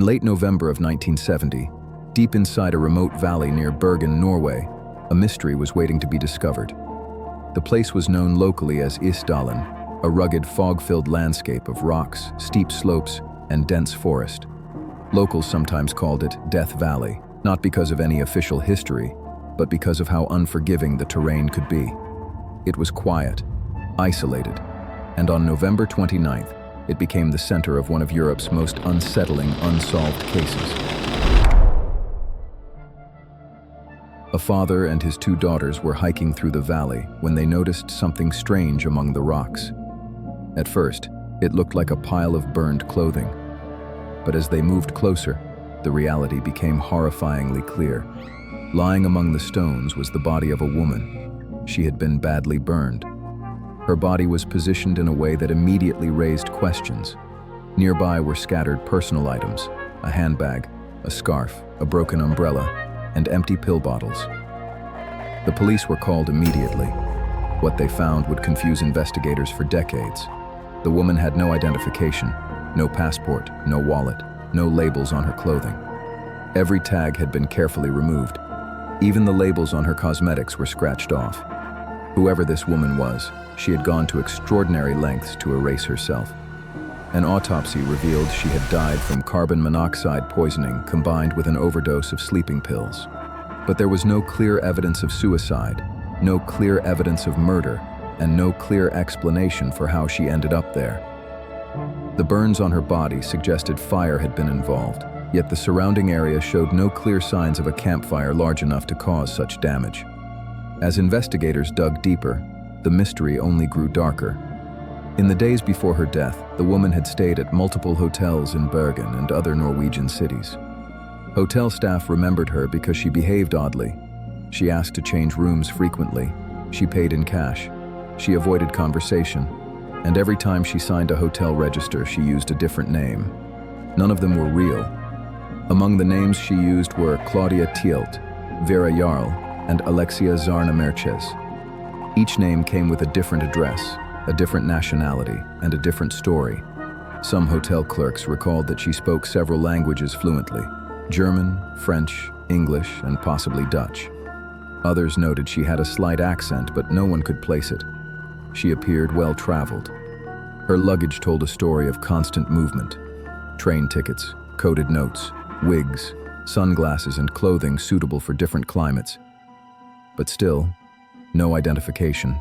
late November of 1970, deep inside a remote valley near Bergen, Norway, a mystery was waiting to be discovered. The place was known locally as Isdalen, a rugged, fog-filled landscape of rocks, steep slopes, and dense forest. Locals sometimes called it Death Valley, not because of any official history, but because of how unforgiving the terrain could be. It was quiet, isolated, and on November 29th, it became the center of one of Europe's most unsettling unsolved cases. A father and his two daughters were hiking through the valley when they noticed something strange among the rocks. At first, it looked like a pile of burned clothing. But as they moved closer, the reality became horrifyingly clear. Lying among the stones was the body of a woman. She had been badly burned. Her body was positioned in a way that immediately raised questions. Nearby were scattered personal items, a handbag, a scarf, a broken umbrella, and empty pill bottles. The police were called immediately. What they found would confuse investigators for decades. The woman had no identification, no passport, no wallet, no labels on her clothing. Every tag had been carefully removed. Even the labels on her cosmetics were scratched off. Whoever this woman was, she had gone to extraordinary lengths to erase herself. An autopsy revealed she had died from carbon monoxide poisoning combined with an overdose of sleeping pills. But there was no clear evidence of suicide, no clear evidence of murder, and no clear explanation for how she ended up there. The burns on her body suggested fire had been involved, yet the surrounding area showed no clear signs of a campfire large enough to cause such damage. As investigators dug deeper, the mystery only grew darker. In the days before her death, the woman had stayed at multiple hotels in Bergen and other Norwegian cities. Hotel staff remembered her because she behaved oddly. She asked to change rooms frequently. She paid in cash. She avoided conversation. And every time she signed a hotel register, she used a different name. None of them were real. Among the names she used were Claudia Tielt, Vera Jarl, and Alexia Zarna Merches. Each name came with a different address, a different nationality, and a different story. Some hotel clerks recalled that she spoke several languages fluently: German, French, English, and possibly Dutch. Others noted she had a slight accent, but no one could place it. She appeared well-traveled. Her luggage told a story of constant movement: train tickets, coded notes, wigs, sunglasses, and clothing suitable for different climates. But still, no identification.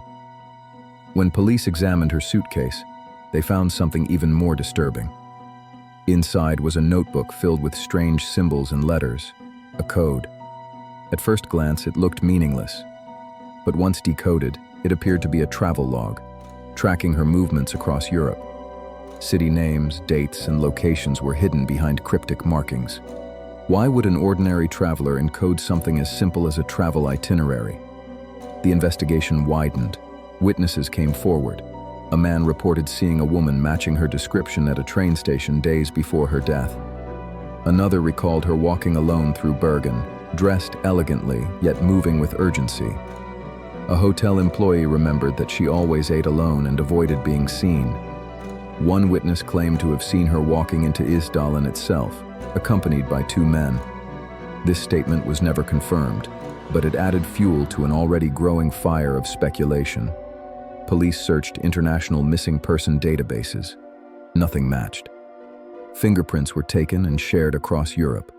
When police examined her suitcase, they found something even more disturbing. Inside was a notebook filled with strange symbols and letters, a code. At first glance, it looked meaningless. But once decoded, it appeared to be a travel log, tracking her movements across Europe. City names, dates, and locations were hidden behind cryptic markings. Why would an ordinary traveler encode something as simple as a travel itinerary? The investigation widened. Witnesses came forward. A man reported seeing a woman matching her description at a train station days before her death. Another recalled her walking alone through Bergen, dressed elegantly, yet moving with urgency. A hotel employee remembered that she always ate alone and avoided being seen. One witness claimed to have seen her walking into Isdalen itself, accompanied by two men. This statement was never confirmed, but it added fuel to an already growing fire of speculation. Police searched international missing person databases. Nothing matched. Fingerprints were taken and shared across Europe.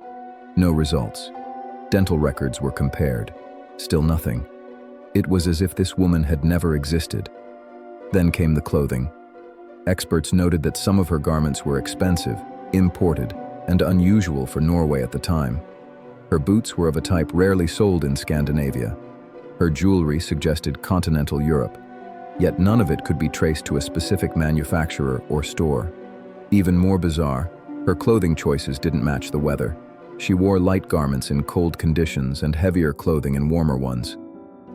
No results. Dental records were compared. Still nothing. It was as if this woman had never existed. Then came the clothing. Experts noted that some of her garments were expensive, imported, and unusual for Norway at the time. Her boots were of a type rarely sold in Scandinavia. Her jewelry suggested continental Europe, yet none of it could be traced to a specific manufacturer or store. Even more bizarre, her clothing choices didn't match the weather. She wore light garments in cold conditions and heavier clothing in warmer ones.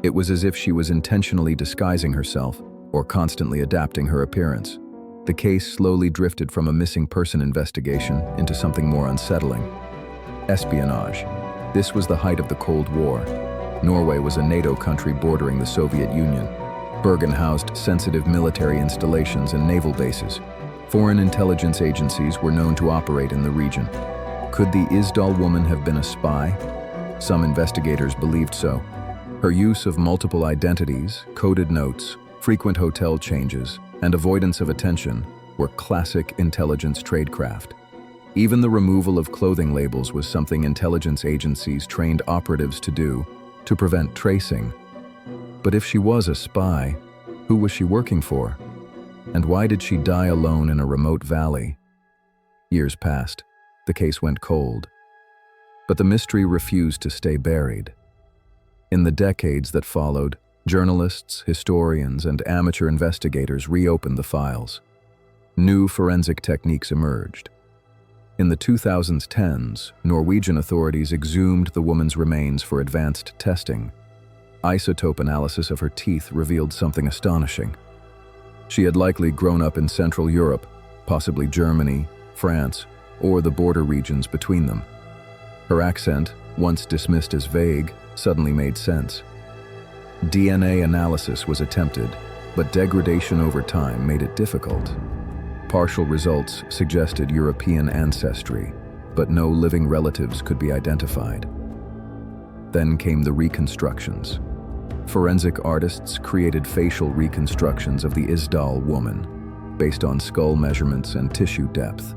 It was as if she was intentionally disguising herself or constantly adapting her appearance. The case slowly drifted from a missing person investigation into something more unsettling. Espionage. This was the height of the Cold War. Norway was a NATO country bordering the Soviet Union. Bergen housed sensitive military installations and naval bases. Foreign intelligence agencies were known to operate in the region. Could the Isdal woman have been a spy? Some investigators believed so. Her use of multiple identities, coded notes, frequent hotel changes, and avoidance of attention were classic intelligence tradecraft. Even the removal of clothing labels was something intelligence agencies trained operatives to do to prevent tracing. But if she was a spy, who was she working for? And why did she die alone in a remote valley? Years passed. The case went cold. But the mystery refused to stay buried. In the decades that followed, journalists, historians, and amateur investigators reopened the files. New forensic techniques emerged. In the 2010s, Norwegian authorities exhumed the woman's remains for advanced testing. Isotope analysis of her teeth revealed something astonishing. She had likely grown up in Central Europe, possibly Germany, France, or the border regions between them. Her accent, once dismissed as vague, suddenly made sense. DNA analysis was attempted, but degradation over time made it difficult. Partial results suggested European ancestry, but no living relatives could be identified. Then came the reconstructions. Forensic artists created facial reconstructions of the Isdal woman, based on skull measurements and tissue depth.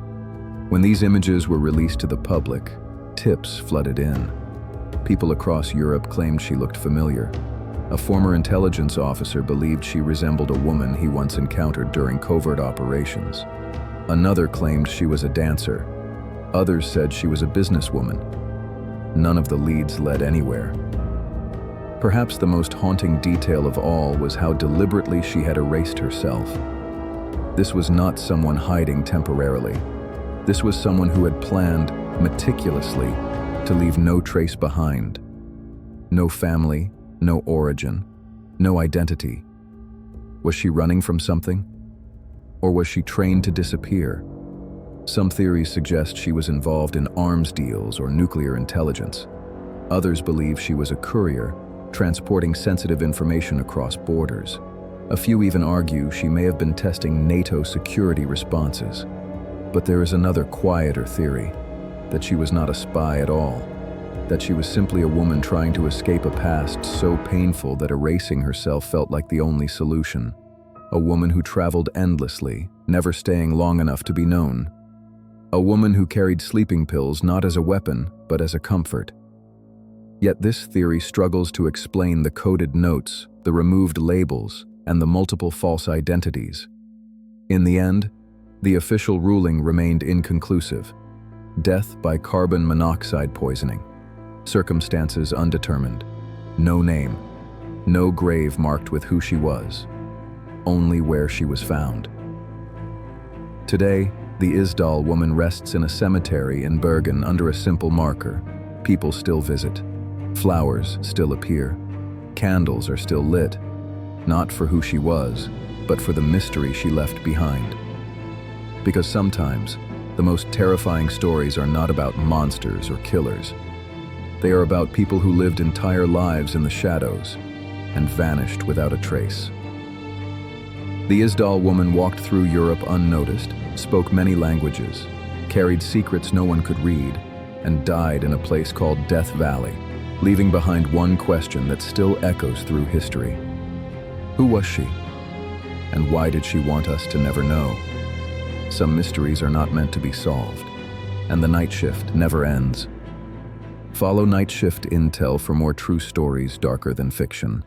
When these images were released to the public, tips flooded in. People across Europe claimed she looked familiar. A former intelligence officer believed she resembled a woman he once encountered during covert operations. Another claimed she was a dancer. Others said she was a businesswoman. None of the leads led anywhere. Perhaps the most haunting detail of all was how deliberately she had erased herself. This was not someone hiding temporarily. This was someone who had planned meticulously to leave no trace behind. No family, no origin, no identity. Was she running from something? Or was she trained to disappear? Some theories suggest she was involved in arms deals or nuclear intelligence. Others believe she was a courier, transporting sensitive information across borders. A few even argue she may have been testing NATO security responses. But there is another quieter theory, that she was not a spy at all, that she was simply a woman trying to escape a past so painful that erasing herself felt like the only solution. A woman who traveled endlessly, never staying long enough to be known. A woman who carried sleeping pills not as a weapon, but as a comfort. Yet this theory struggles to explain the coded notes, the removed labels, and the multiple false identities. In the end, the official ruling remained inconclusive. Death by carbon monoxide poisoning. Circumstances undetermined. No name. No grave marked with who she was. Only where she was found. Today, the Isdal woman rests in a cemetery in Bergen under a simple marker. People still visit. Flowers still appear. Candles are still lit. Not for who she was, but for the mystery she left behind. Because sometimes, the most terrifying stories are not about monsters or killers. They are about people who lived entire lives in the shadows and vanished without a trace. The Isdal woman walked through Europe unnoticed, spoke many languages, carried secrets no one could read, and died in a place called Death Valley, leaving behind one question that still echoes through history. Who was she? And why did she want us to never know? Some mysteries are not meant to be solved, and the night shift never ends. Follow Night Shift Intel for more true stories darker than fiction.